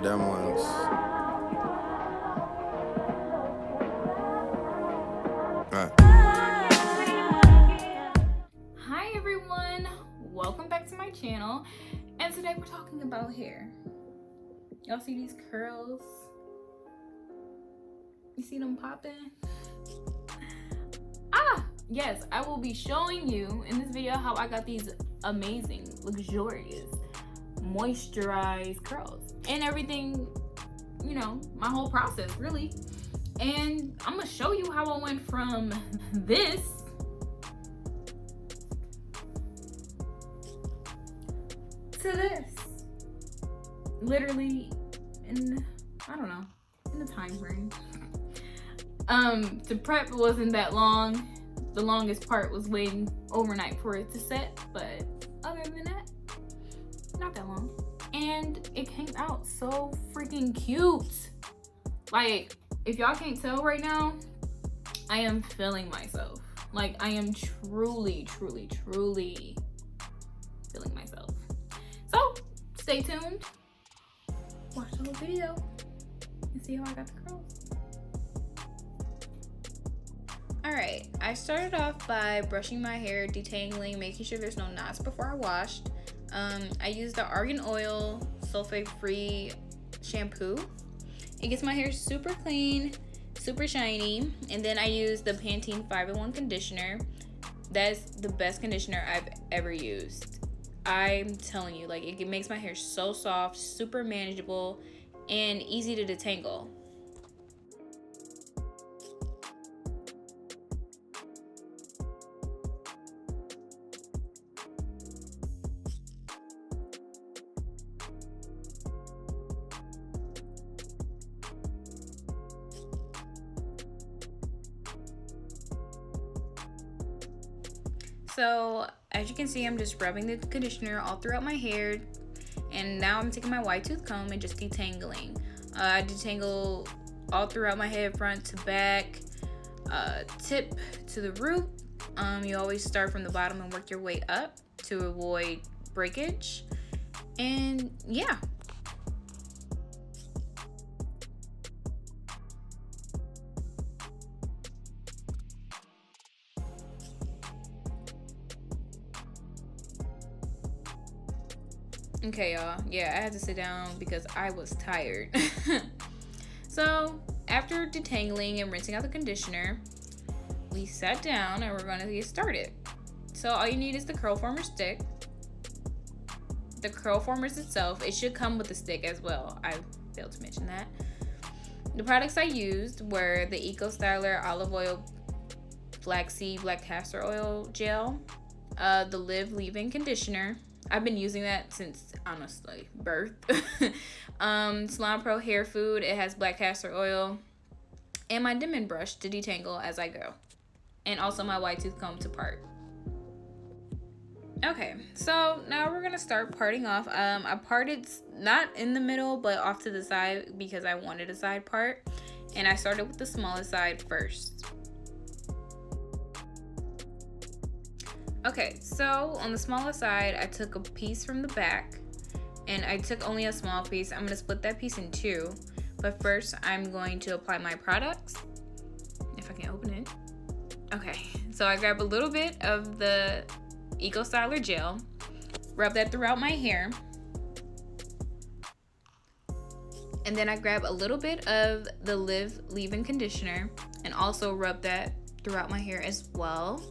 them ones. Hi everyone, welcome back to my channel, and today we're talking about hair. Y'all see these curls? You see them popping? Yes, I will be showing you in this video how I got these amazing, luxurious, moisturized curls and everything, you know, my whole process really. And I'm gonna show you how I went from this to this, literally in, I don't know, in the time frame. To prep wasn't that long. The longest part was waiting overnight for it to set, but other than that, not that long. And it came out so freaking cute. Like, if y'all can't tell right now, I am feeling myself. Like, I am truly feeling myself. So, stay tuned, watch the whole video, and see how I got the curls. Alright, I started off by brushing my hair, detangling, making sure there's no knots before I washed. I used the argan oil sulfate-free shampoo. It gets my hair super clean, super shiny. And then I used the Pantene 5-in-1 conditioner. That's the best conditioner I've ever used. I'm telling you, like, it makes my hair so soft, super manageable, and easy to detangle. So as you can see, I'm just rubbing the conditioner all throughout my hair, and now I'm taking my wide tooth comb and just detangling. I detangle all throughout my head, front to back, tip to the root. You always start from the bottom and work your way up to avoid breakage. And yeah. Okay, y'all. Yeah, I had to sit down because I was tired. So, after detangling and rinsing out the conditioner, we sat down and we're going to get started. So, all you need is the curl former stick. The curl formers itself, it should come with a stick as well. I failed to mention that. The products I used were the ℬ𝓇𝒾𝑒 olive oil, flaxseed, black castor oil gel, the leave-in conditioner. I've been using that since, honestly, birth. Salon Pro hair food. It has black castor oil. And my Denman brush to detangle as I go. And also my wide tooth comb to part. Okay, so now we're going to start parting off. I parted not in the middle, but off to the side because I wanted a side part. And I started with the smallest side first. Okay, so on the smallest side, I took a piece from the back, and I took only a small piece. I'm going to split that piece in two, but first I'm going to apply my products, if I can open it. Okay, so I grab a little bit of the ℬ𝓇𝒾𝑒 gel, rub that throughout my hair, and then I grab a little bit of the leave-in conditioner and also rub that throughout my hair as well.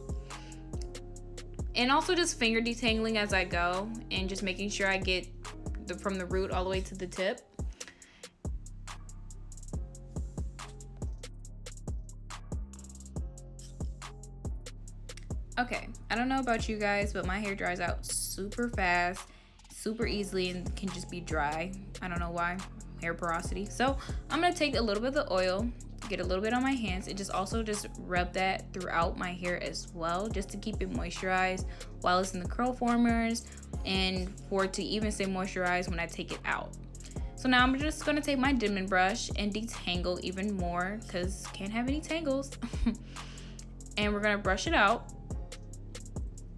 And also just finger detangling as I go and just making sure I get from the root all the way to the tip. Okay, I don't know about you guys, but my hair dries out super fast, super easily, and can just be dry. I don't know why, hair porosity. So I'm gonna take a little bit of the oil, get a little bit on my hands, and just rub that throughout my hair as well, just to keep it moisturized while it's in the curl formers and for it to even stay moisturized when I take it out. So now I'm just gonna take my Denman brush and detangle even more because can't have any tangles. And we're gonna brush it out.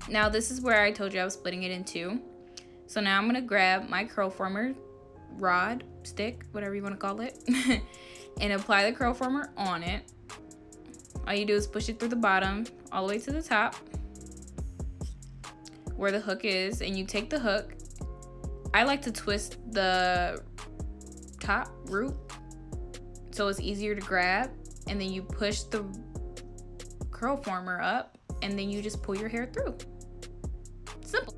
Now this is where I told you I was splitting it in two. So now I'm gonna grab my curl former rod, stick, whatever you want to call it, and apply the curl former on it. All you do is push it through the bottom all the way to the top where the hook is, and you take the hook. I like to twist the top root so it's easier to grab, and then you push the curl former up, and then you just pull your hair through. Simple.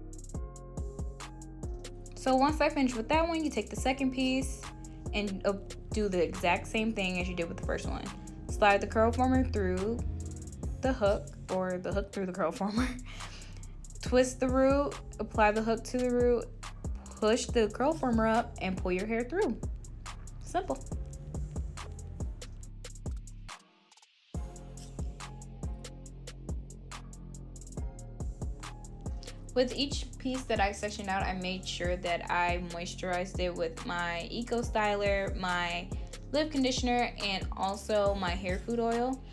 So once I finish with that one, you take the second piece and do the exact same thing as you did with the first one. Slide the curl former through the hook, or the hook through the curl former. Twist the root, apply the hook to the root, push the curl former up, and pull your hair through. Simple. With each piece that I sectioned out, I made sure that I moisturized it with my Eco Styler, my lip conditioner, and also my hair food oil,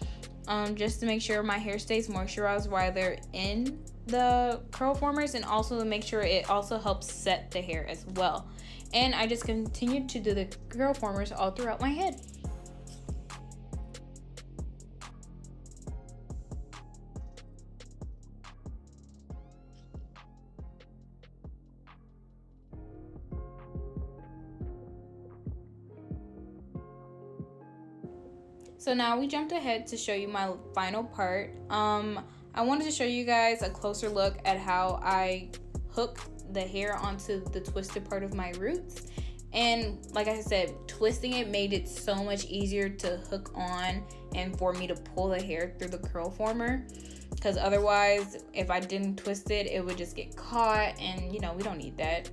just to make sure my hair stays moisturized while they're in the curl formers, and also to make sure it also helps set the hair as well. And I just continued to do the curl formers all throughout my head. So now we jumped ahead to show you my final part. I wanted to show you guys a closer look at how I hook the hair onto the twisted part of my roots. And like I said, twisting it made it so much easier to hook on and for me to pull the hair through the curl former. Because otherwise, if I didn't twist it, it would just get caught, and you know, we don't need that.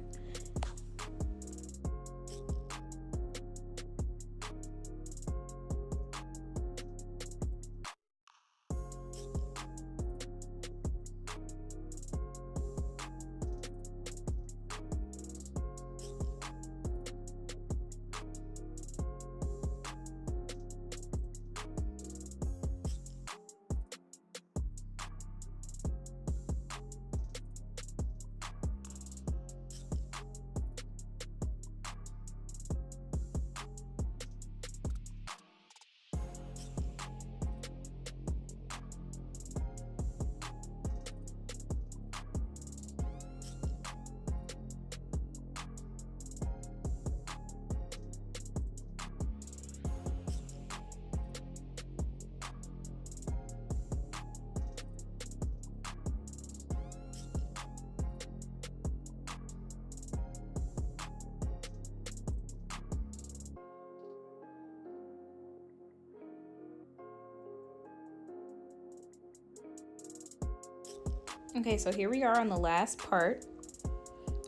Okay, so here we are on the last part.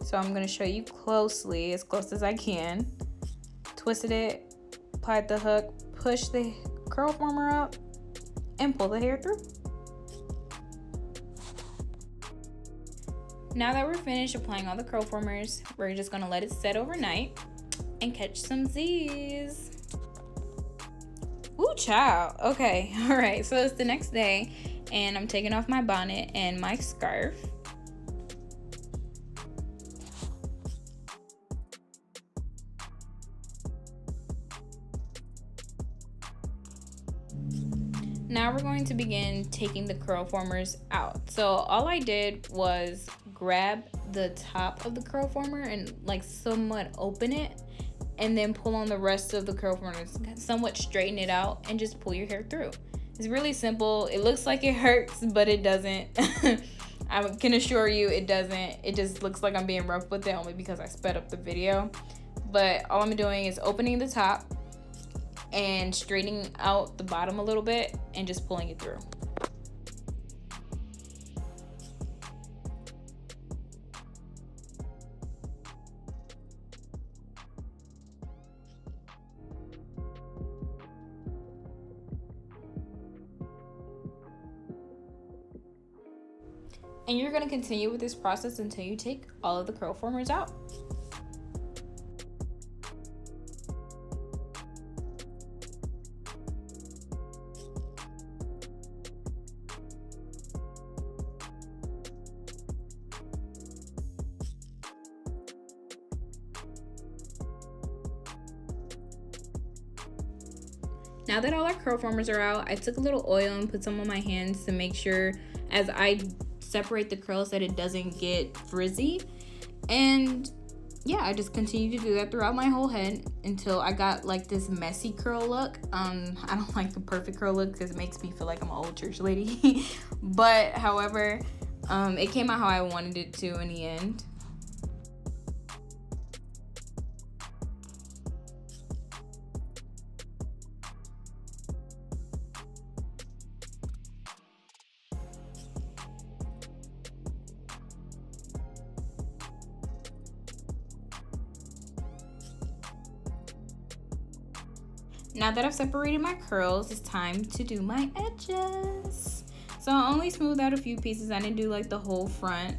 So I'm going to show you closely, as close as I can. Twisted it, applied the hook, push the curl former up, and pull the hair through. Now that we're finished applying all the curl formers, we're just going to let it set overnight and catch some Z's. Ooh, child. Okay, all right, so it's the next day, and I'm taking off my bonnet and my scarf. Now we're going to begin taking the curl formers out. So all I did was grab the top of the curl former and like somewhat open it, and then pull on the rest of the curl formers, somewhat straighten it out, and just pull your hair through. It's really simple. It looks like it hurts, but it doesn't. I can assure you it doesn't. It just looks like I'm being rough with it only because I sped up the video. But all I'm doing is opening the top and straightening out the bottom a little bit and just pulling it through. And you're going to continue with this process until you take all of the curl formers out. Now that all our curl formers are out, I took a little oil and put some on my hands to make sure as I separate the curls that it doesn't get frizzy. And yeah, I just continued to do that throughout my whole head until I got like this messy curl look. I don't like the perfect curl look because it makes me feel like I'm an old church lady. But however, it came out how I wanted it to in the end. Now that I've separated my curls, it's time to do my edges. So I only smoothed out a few pieces. I didn't do like the whole front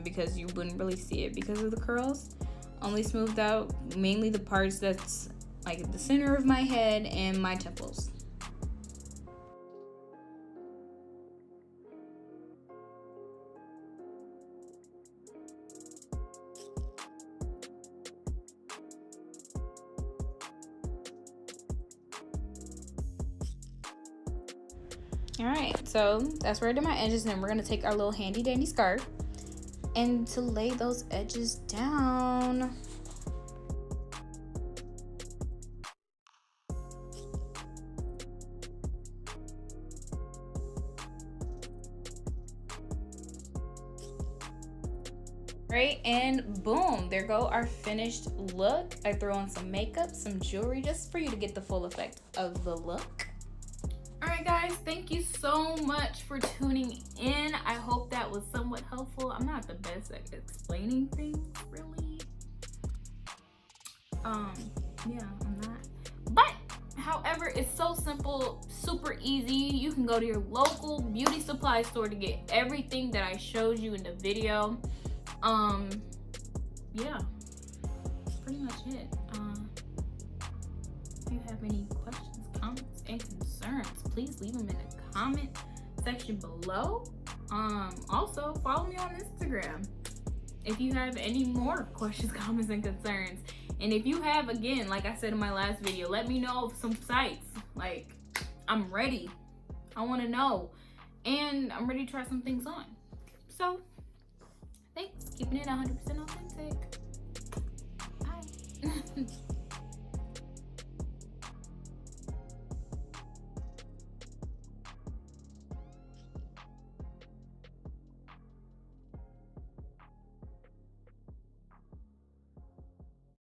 because you wouldn't really see it because of the curls. Only smoothed out mainly the parts that's like the center of my head and my temples. All right, so that's where I did my edges, and we're gonna take our little handy dandy scarf and to lay those edges down. Right, and boom, there go our finished look. I throw on some makeup, some jewelry, just for you to get the full effect of the look. All right, guys, thank you so much for tuning in. I hope that was somewhat helpful. I'm not the best at explaining things, really. Yeah, I'm not. But, however, it's so simple, super easy. You can go to your local beauty supply store to get everything that I showed you in the video. Yeah, that's pretty much it. If you have any questions, comments, and concerns, please leave them in the comment section below. Also follow me on Instagram if you have any more questions, comments, and concerns. And if you have, again, like I said in my last video, let me know of some sites. Like, I'm ready. I want to know, and I'm ready to try some things on. So thanks, keeping it 100% authentic. Bye.